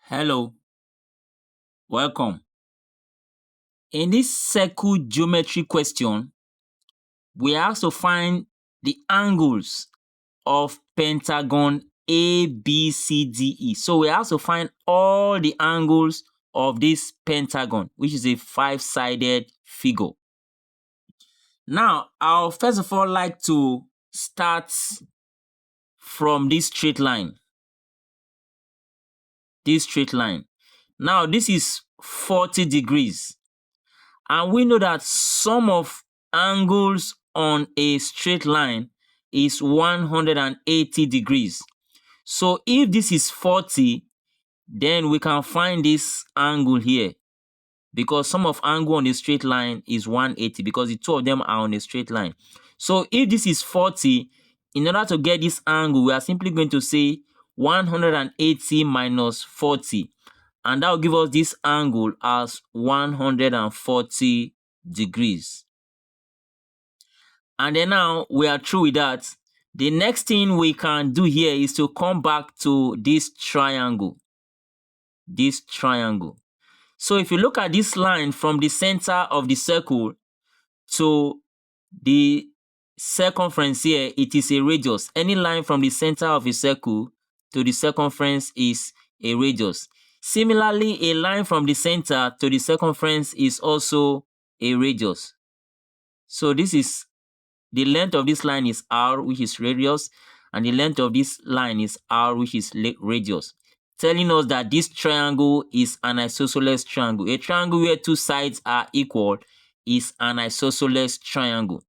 Hello, welcome. In this circle geometry question, we have to find the angles of pentagon ABCDE. So we have to find all the angles of this pentagon, which is a five-sided figure. Now, I'll first of all like to start from this straight line. Now, this is 40 degrees. And we know that sum of angles on a straight line is 180 degrees. So if this is 40, then we can find this angle here, because sum of angle on a straight line is 180 because the two of them are on a straight line. So if this is 40, in order to get this angle, we are simply going to say 180 minus 40. And that will give us this angle as 140 degrees. And then now we are through with that. The next thing we can do here is to come back to this triangle. So if you look at this line from the center of the circle to the circumference here, it is a radius. Any line from the center of a circle to the circumference is a radius. Similarly, a line from the center to the circumference is also a radius. So this is the length of this line is r, which is radius, and the length of this line is r, which is radius, telling us that this triangle is an isosceles triangle. A triangle where two sides are equal is an isosceles triangle.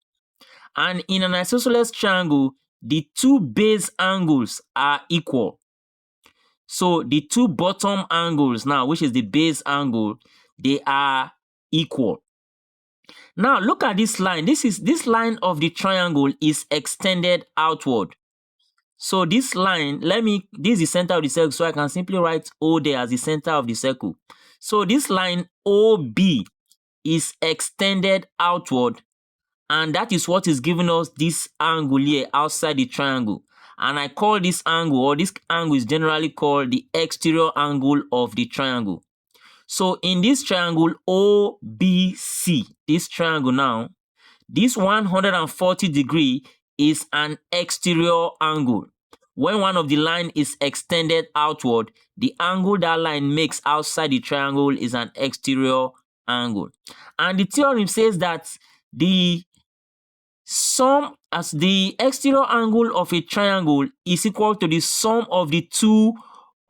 And in an isosceles triangle, the two base angles are equal. So the two bottom angles now, which is the base angle, they are equal. Now look at this line. This line of the triangle is extended outward. So this line, this is the center of the circle, so I can simply write O there as the center of the circle. So this line OB is extended outward, and that is what is giving us this angle here outside the triangle. And I call this angle, or this angle is generally called the exterior angle of the triangle. So in this triangle OBC, this triangle now, this 140 degree is an exterior angle. When one of the line is extended outward, the angle that line makes outside the triangle is an exterior angle. And the theorem says that the exterior angle of a triangle is equal to the sum of the two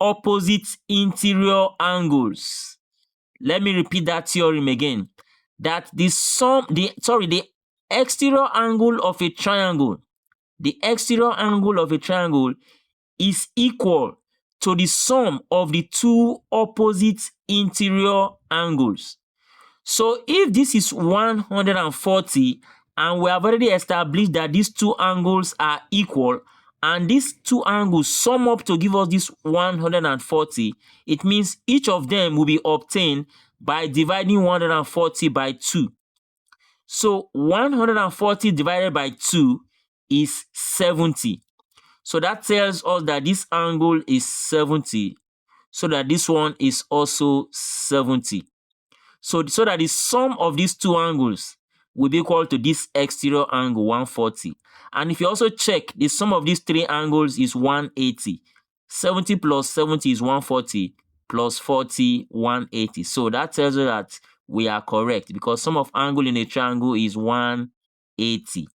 opposite interior angles. Let me repeat that theorem again. That the exterior angle of a triangle, is equal to the sum of the two opposite interior angles. So if this is 140, and we have already established that these two angles are equal, and these two angles sum up to give us this 140, it means each of them will be obtained by dividing 140 by 2. So 140 divided by 2 is 70. So that tells us that this angle is 70, so that this one is also 70. So that the sum of these two angles will be equal to this exterior angle 140. And if you also check, the sum of these three angles is 180. 70 plus 70 is 140, plus 40, 180. So that tells you that we are correct, because sum of angle in a triangle is 180.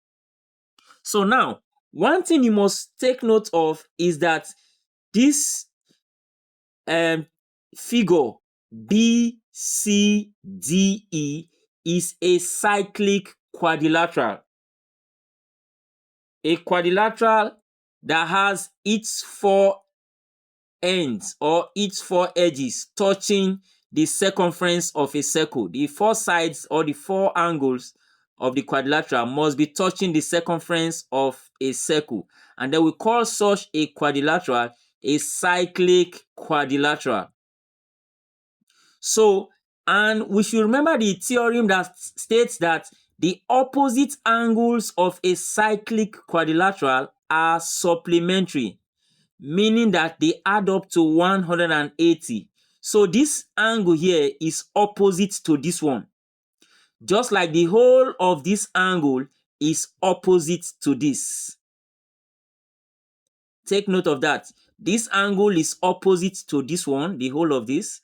So now, one thing you must take note of is that this figure BCDE is a cyclic quadrilateral. A quadrilateral that has its four ends or its four edges touching the circumference of a circle. The four sides or the four angles of the quadrilateral must be touching the circumference of a circle. And then we call such a quadrilateral a cyclic quadrilateral. So, and we should remember the theorem that states that the opposite angles of a cyclic quadrilateral are supplementary, meaning that they add up to 180. So this angle here is opposite to this one. Just like the whole of this angle is opposite to this. Take note of that. This angle is opposite to this one, the whole of this.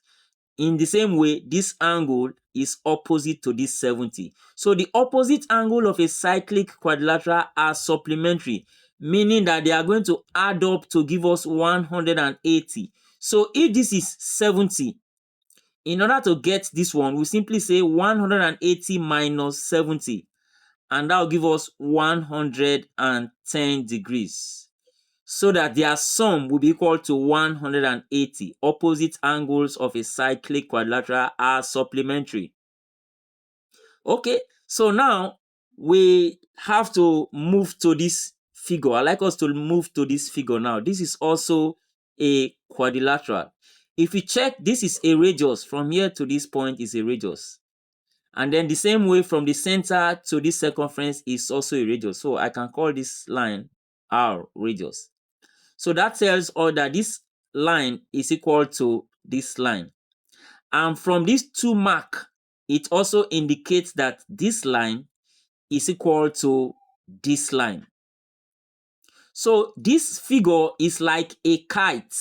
In the same way, this angle is opposite to this 70. So the opposite angle of a cyclic quadrilateral are supplementary, meaning that they are going to add up to give us 180. So if this is 70, in order to get this one, we simply say 180 minus 70, and that will give us 110 degrees. So that their sum will be equal to 180. Opposite angles of a cyclic quadrilateral are supplementary. Okay, so now we have to move to this figure. I'd like us to move to this figure now. This is also a quadrilateral. If you check, this is a radius. From here to this point is a radius. And then the same way from the center to this circumference is also a radius. So I can call this line R radius. So that tells us that this line is equal to this line. And from these two marks, it also indicates that this line is equal to this line. So this figure is like a kite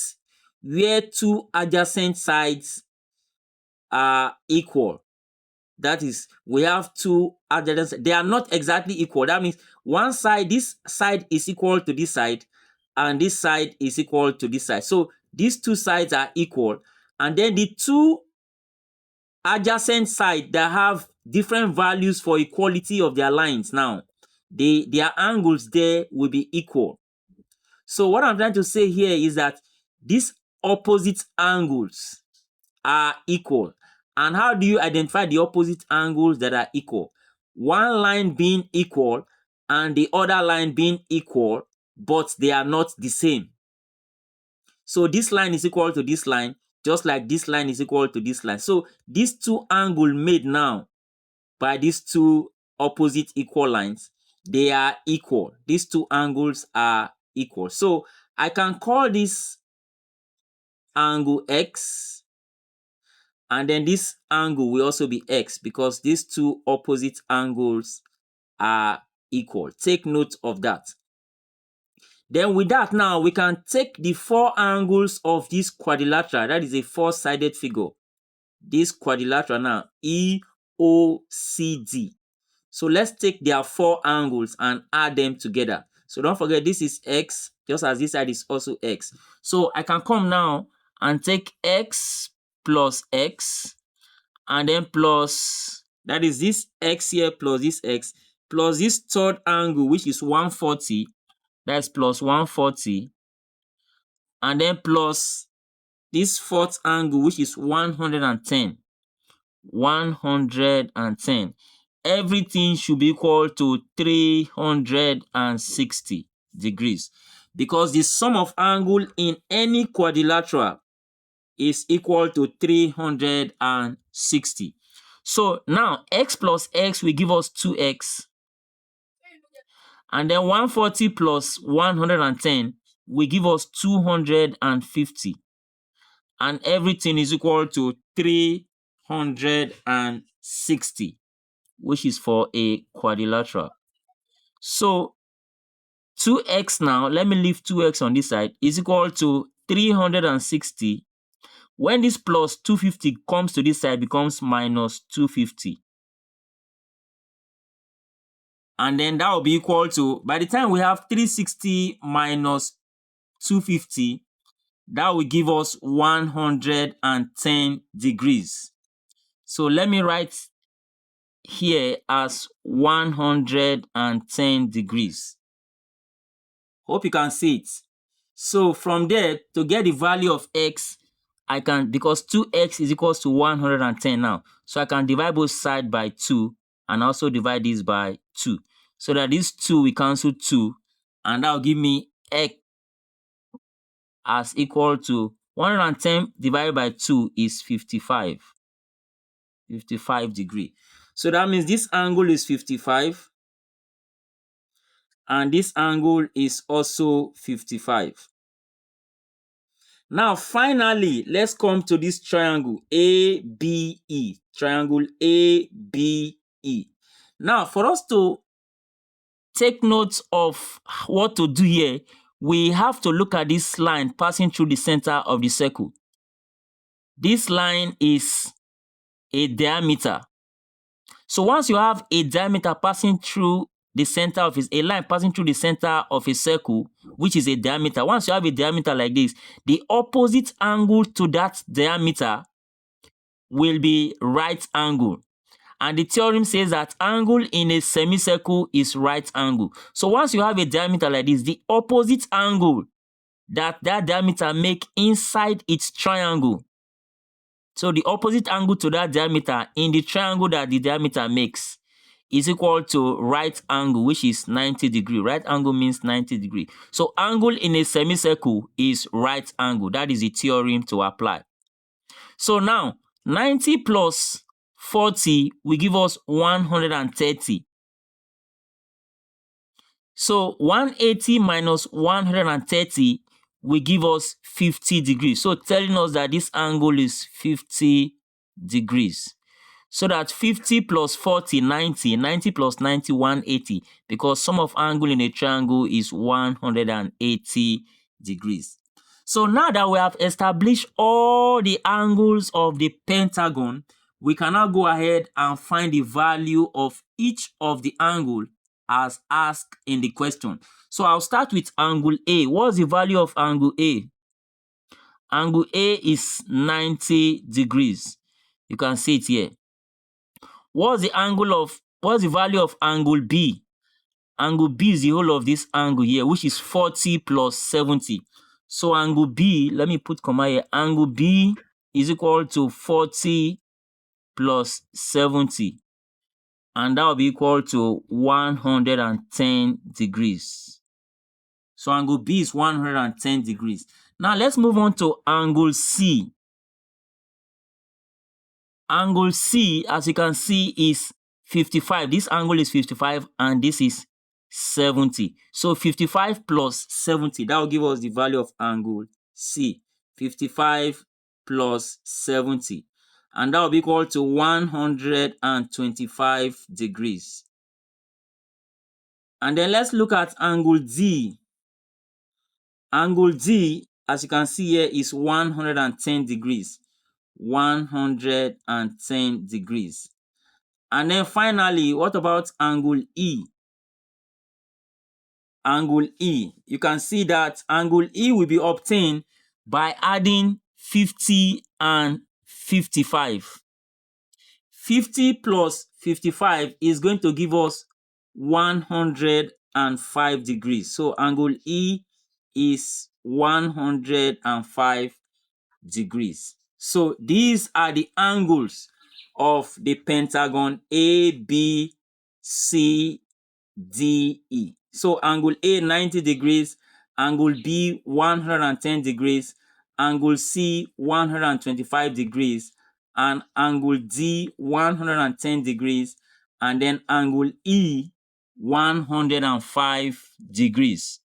where two adjacent sides are equal. That is, we have two adjacent sides. They are not exactly equal. That means one side, this side is equal to this side, and this side is equal to this side. So these two sides are equal. And then the two adjacent sides that have different values for equality of their lines now, their angles there will be equal. So what I'm trying to say here is that these opposite angles are equal. And how do you identify the opposite angles that are equal? One line being equal and the other line being equal, but they are not the same. So this line is equal to this line, just like this line is equal to this line. So these two angles made now by these two opposite equal lines, they are equal. These two angles are equal. So I can call this angle X, and then this angle will also be X because these two opposite angles are equal. Take note of that. Then with that now, we can take the four angles of this quadrilateral. That is a four-sided figure. This quadrilateral now, EOCD. So let's take their four angles and add them together. So don't forget, this is X, just as this side is also X. So I can come now and take X plus X, and then plus, that is this X here plus this third angle, which is 140. That's plus 140. And then plus this fourth angle, which is 110. 110. Everything should be equal to 360 degrees, because the sum of angle in any quadrilateral is equal to 360. So now X plus X will give us 2X. And then 140 plus 110 will give us 250. And everything is equal to 360, which is for a quadrilateral. So 2x now, let me leave 2x on this side, is equal to 360. When this plus 250 comes to this side, becomes minus 250. And then that will be equal to, by the time we have 360 minus 250, that will give us 110 degrees. So let me write here as 110 degrees. Hope you can see it. So from there, to get the value of x, I can, because 2x is equals to 110 now, so I can divide both sides by 2 and also divide this by 2. So that this 2 will cancel 2, and that will give me x as equal to 110 divided by 2 is 55. 55 degree. So that means this angle is 55 and this angle is also 55. Now, finally, let's come to this triangle ABE. Triangle ABE. Now, for us to take note of what to do here, we have to look at this line passing through the center of the circle. This line is a diameter. So once you have a diameter passing through the center of a line passing through the center of a circle, which is a diameter, once you have a diameter like this, the opposite angle to that diameter will be right angle. And the theorem says that angle in a semicircle is right angle. So once you have a diameter like this, the opposite angle that diameter make inside its triangle, so the opposite angle to that diameter in the triangle that the diameter makes, is equal to right angle, which is 90 degree. Right angle means 90 degree. So angle in a semicircle is right angle. That is the theorem to apply. So now, 90 plus 40 will give us 130. So 180 minus 130 will give us 50 degrees. So telling us that this angle is 50 degrees. So that 50 plus 40, 90, 90 plus 90, 180, because sum of angle in a triangle is 180 degrees. So now that we have established all the angles of the pentagon, we can now go ahead and find the value of each of the angle as asked in the question. So I'll start with angle A. What's the value of angle A? Angle A is 90 degrees. You can see it here. What's the value of angle B? Angle B is the whole of this angle here, which is 40 plus 70. So angle B, let me put comma here, angle B is equal to 40 plus 70. And that will be equal to 110 degrees. So angle B is 110 degrees. Now let's move on to angle C. Angle C, as you can see, is 55. This angle is 55 and this is 70. So 55 plus 70, that will give us the value of angle C. 55 plus 70. And that will be equal to 125 degrees. And then let's look at angle D. Angle D, as you can see here, is 110 degrees. 110 degrees. And then finally, what about angle E? Angle E, you can see that angle E will be obtained by adding 50 and 55. 50 plus 55 is going to give us 105 degrees. So angle E is 105 degrees. So these are the angles of the pentagon ABCDE. So angle A 90 degrees, angle B 110 degrees, angle C 125 degrees, and angle D 110 degrees, and then angle E 105 degrees.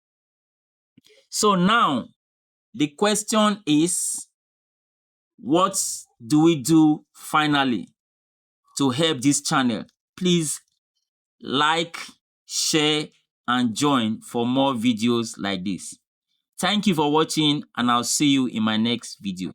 So now the question is, what do we do finally to help this channel? Please like, share, and join for more videos like this. Thank you for watching, and I'll see you in my next video.